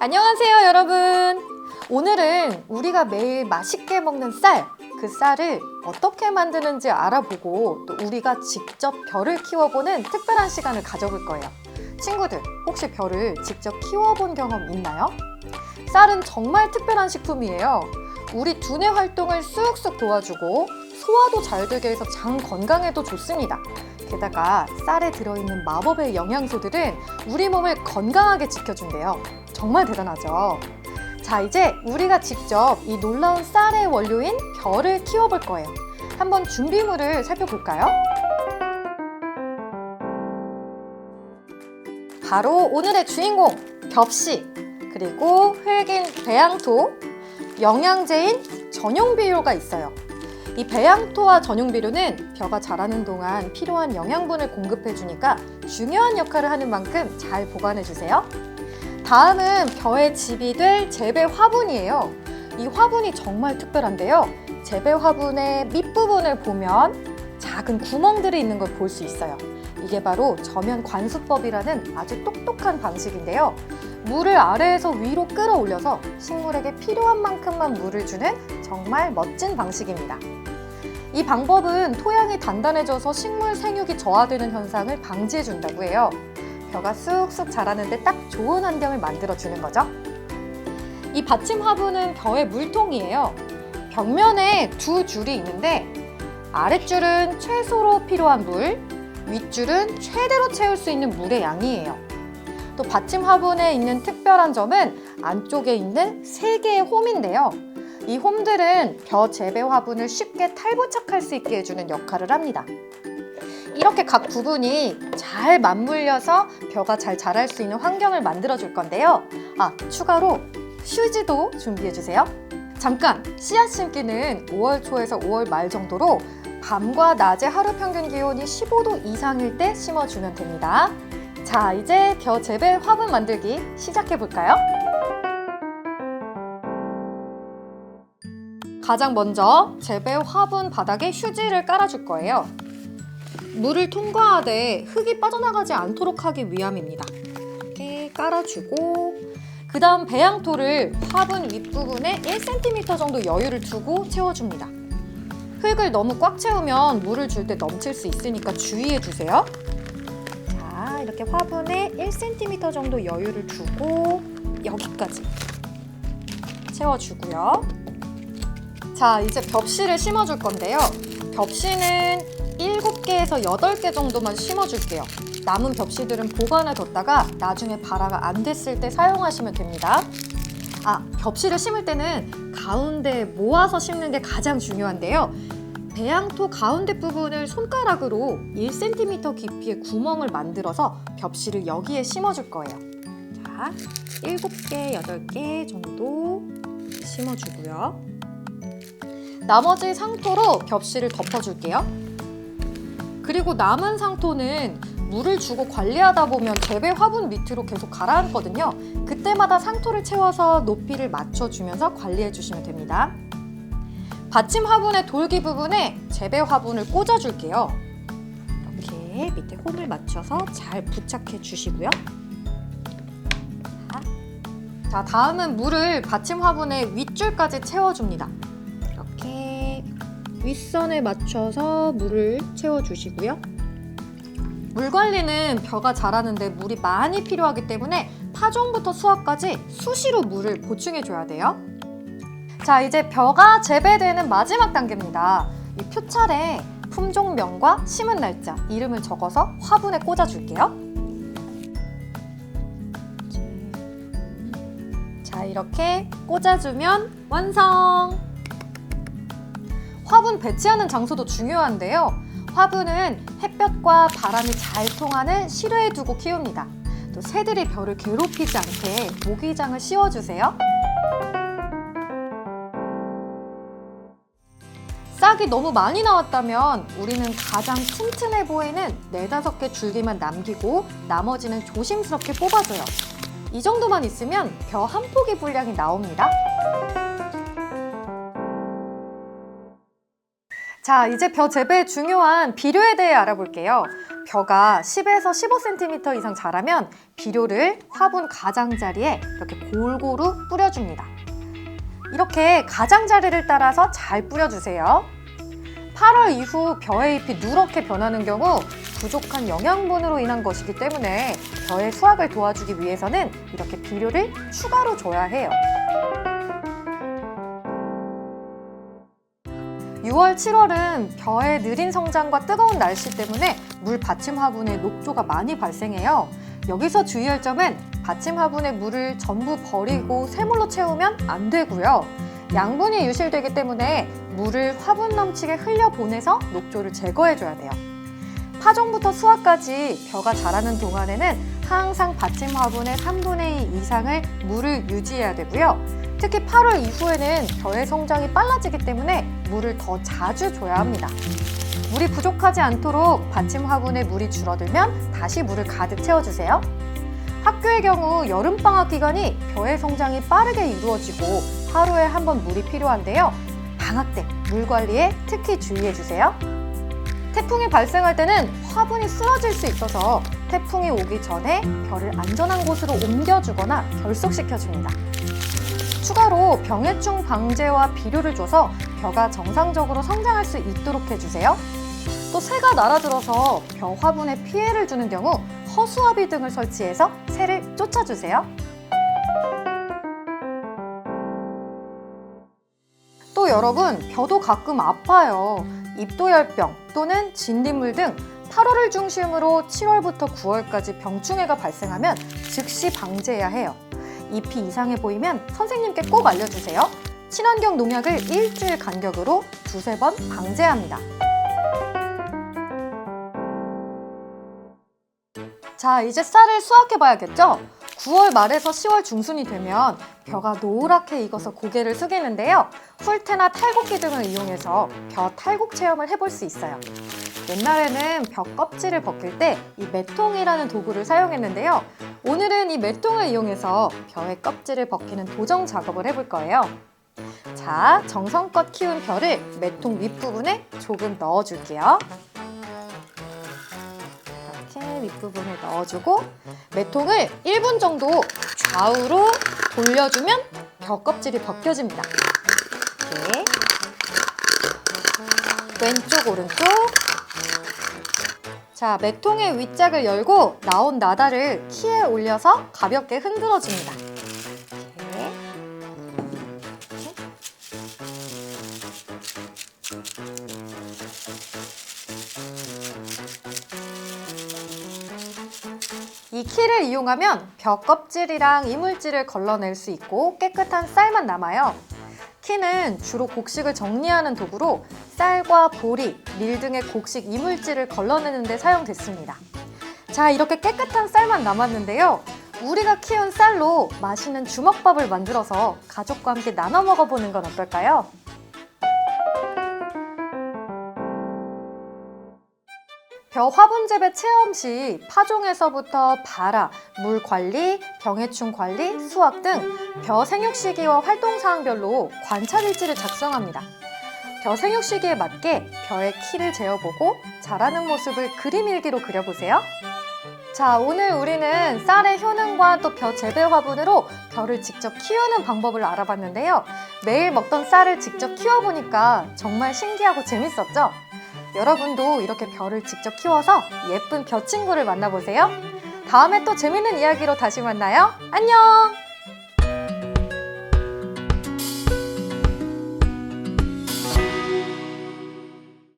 안녕하세요, 여러분. 오늘은 우리가 매일 맛있게 먹는 쌀, 그 쌀을 어떻게 만드는지 알아보고 또 우리가 직접 벼를 키워보는 특별한 시간을 가져볼 거예요. 친구들, 혹시 벼를 직접 키워본 경험 있나요? 쌀은 정말 특별한 식품이에요. 우리 두뇌 활동을 쑥쑥 도와주고 소화도 잘 되게 해서 장 건강에도 좋습니다. 게다가 쌀에 들어있는 마법의 영양소들은 우리 몸을 건강하게 지켜준대요. 정말 대단하죠? 자, 이제 우리가 직접 이 놀라운 쌀의 원료인 벼를 키워볼 거예요. 한번 준비물을 살펴볼까요? 바로 오늘의 주인공, 벽씨, 그리고 흙인 배양토, 영양제인 전용비료가 있어요. 이 배양토와 전용비료는 벼가 자라는 동안 필요한 영양분을 공급해주니까 중요한 역할을 하는 만큼 잘 보관해주세요. 다음은 벼의 집이 될 재배 화분이에요. 이 화분이 정말 특별한데요. 재배 화분의 밑부분을 보면 작은 구멍들이 있는 걸 볼 수 있어요. 이게 바로 저면 관수법이라는 아주 똑똑한 방식인데요. 물을 아래에서 위로 끌어올려서 식물에게 필요한 만큼만 물을 주는 정말 멋진 방식입니다. 이 방법은 토양이 단단해져서 식물 생육이 저하되는 현상을 방지해준다고 해요. 벼가 쑥쑥 자라는데 딱 좋은 환경을 만들어주는 거죠. 이 받침 화분은 벼의 물통이에요. 벽면에 두 줄이 있는데 아랫줄은 최소로 필요한 물, 윗줄은 최대로 채울 수 있는 물의 양이에요. 또 받침 화분에 있는 특별한 점은 안쪽에 있는 3개의 홈인데요. 이 홈들은 벼 재배 화분을 쉽게 탈부착할 수 있게 해주는 역할을 합니다. 이렇게 각 부분이 잘 맞물려서 벼가 잘 자랄 수 있는 환경을 만들어 줄 건데요. 추가로 휴지도 준비해 주세요. 잠깐! 씨앗 심기는 5월 초에서 5월 말 정도로 밤과 낮의 하루 평균 기온이 15도 이상일 때 심어주면 됩니다. 자, 이제 벼 재배 화분 만들기 시작해 볼까요? 가장 먼저 재배 화분 바닥에 휴지를 깔아줄 거예요. 물을 통과하되 흙이 빠져나가지 않도록 하기 위함입니다. 이렇게 깔아주고 그 다음 배양토를 화분 윗부분에 1cm 정도 여유를 두고 채워줍니다. 흙을 너무 꽉 채우면 물을 줄 때 넘칠 수 있으니까 주의해 주세요. 자, 이렇게 화분에 1cm 정도 여유를 두고 여기까지 채워주고요. 자, 이제 벽씨를 심어줄 건데요. 벽씨는 7개에서 8개 정도만 심어줄게요. 남은 벽씨들은 보관해 뒀다가 나중에 발화가 안 됐을 때 사용하시면 됩니다. 벽씨를 심을 때는 가운데 모아서 심는 게 가장 중요한데요. 배양토 가운데 부분을 손가락으로 1cm 깊이의 구멍을 만들어서 벽씨를 여기에 심어줄 거예요. 자, 7개, 8개 정도 심어주고요. 나머지 상토로 벽씨를 덮어줄게요. 그리고 남은 상토는 물을 주고 관리하다 보면 재배 화분 밑으로 계속 가라앉거든요. 그때마다 상토를 채워서 높이를 맞춰주면서 관리해주시면 됩니다. 받침 화분의 돌기 부분에 재배 화분을 꽂아줄게요. 이렇게 밑에 홈을 맞춰서 잘 부착해 주시고요. 자, 다음은 물을 받침 화분의 윗줄까지 채워줍니다. 이렇게 윗선에 맞춰서 물을 채워주시고요. 물 관리는 벼가 자라는데 물이 많이 필요하기 때문에 파종부터 수확까지 수시로 물을 보충해줘야 돼요. 자, 이제 벼가 재배되는 마지막 단계입니다. 이 표찰에 품종명과 심은 날짜, 이름을 적어서 화분에 꽂아줄게요. 자, 이렇게 꽂아주면 완성! 화분 배치하는 장소도 중요한데요. 화분은 햇볕과 바람이 잘 통하는 실외에 두고 키웁니다. 또 새들이 벼를 괴롭히지 않게 모기장을 씌워주세요. 싹이 너무 많이 나왔다면 우리는 가장 튼튼해 보이는 4-5개 줄기만 남기고 나머지는 조심스럽게 뽑아줘요. 이 정도만 있으면 벼 한 포기 분량이 나옵니다. 자, 이제 벼 재배에 중요한 비료에 대해 알아볼게요. 벼가 10에서 15cm 이상 자라면 비료를 화분 가장자리에 이렇게 골고루 뿌려줍니다. 이렇게 가장자리를 따라서 잘 뿌려주세요. 8월 이후 벼의 잎이 누렇게 변하는 경우 부족한 영양분으로 인한 것이기 때문에 벼의 수확을 도와주기 위해서는 이렇게 비료를 추가로 줘야 해요. 6월, 7월은 벼의 느린 성장과 뜨거운 날씨 때문에 물 받침 화분에 녹조가 많이 발생해요. 여기서 주의할 점은 받침 화분에 물을 전부 버리고 새물로 채우면 안 되고요. 양분이 유실되기 때문에 물을 화분 넘치게 흘려보내서 녹조를 제거해줘야 돼요. 파종부터 수확까지 벼가 자라는 동안에는 항상 받침 화분의 3분의 2 이상을 물을 유지해야 되고요. 특히 8월 이후에는 벼의 성장이 빨라지기 때문에 물을 더 자주 줘야 합니다. 물이 부족하지 않도록 받침 화분에 물이 줄어들면 다시 물을 가득 채워주세요. 학교의 경우 여름방학 기간이 벼의 성장이 빠르게 이루어지고 하루에 한 번 물이 필요한데요. 방학 때 물 관리에 특히 주의해주세요. 태풍이 발생할 때는 화분이 쓰러질 수 있어서 태풍이 오기 전에 벼를 안전한 곳으로 옮겨주거나 결속시켜줍니다. 추가로 병해충 방제와 비료를 줘서 벼가 정상적으로 성장할 수 있도록 해주세요. 또 새가 날아들어서 벼 화분에 피해를 주는 경우 허수아비 등을 설치해서 새를 쫓아주세요. 또 여러분, 벼도 가끔 아파요. 잎도열병 또는 진딧물 등 8월을 중심으로 7월부터 9월까지 병충해가 발생하면 즉시 방제해야 해요. 잎이 이상해 보이면 선생님께 꼭 알려주세요. 친환경 농약을 일주일 간격으로 2~3번 방제합니다. 자, 이제 쌀을 수확해 봐야겠죠? 9월 말에서 10월 중순이 되면 벼가 노랗게 익어서 고개를 숙이는데요. 훌테나 탈곡기 등을 이용해서 벼 탈곡 체험을 해볼 수 있어요. 옛날에는 벼 껍질을 벗길 때 이 매통이라는 도구를 사용했는데요. 오늘은 이 매통을 이용해서 벼의 껍질을 벗기는 도정 작업을 해볼 거예요. 자, 정성껏 키운 벼를 매통 윗부분에 조금 넣어줄게요. 이렇게 윗부분에 넣어주고 매통을 1분 정도 좌우로 돌려주면 벼 껍질이 벗겨집니다. 이렇게 왼쪽 오른쪽. 자, 매통의 윗짝을 열고 나온 나다를 키에 올려서 가볍게 흔들어줍니다. 이렇게. 이 키를 이용하면 벼 껍질이랑 이물질을 걸러낼 수 있고 깨끗한 쌀만 남아요. 키는 주로 곡식을 정리하는 도구로 쌀과 보리, 밀 등의 곡식 이물질을 걸러내는 데 사용됐습니다. 자, 이렇게 깨끗한 쌀만 남았는데요. 우리가 키운 쌀로 맛있는 주먹밥을 만들어서 가족과 함께 나눠 먹어보는 건 어떨까요? 벼 화분 재배 체험 시 파종에서부터 발화, 물 관리, 병해충 관리, 수확 등 벼 생육 시기와 활동 사항별로 관찰 일지를 작성합니다. 벼 생육 시기에 맞게 벼의 키를 재어보고 자라는 모습을 그림 일기로 그려보세요. 자, 오늘 우리는 쌀의 효능과 또 벼 재배 화분으로 벼를 직접 키우는 방법을 알아봤는데요. 매일 먹던 쌀을 직접 키워보니까 정말 신기하고 재밌었죠? 여러분도 이렇게 벼를 직접 키워서 예쁜 벼 친구를 만나보세요. 다음에 또 재밌는 이야기로 다시 만나요. 안녕!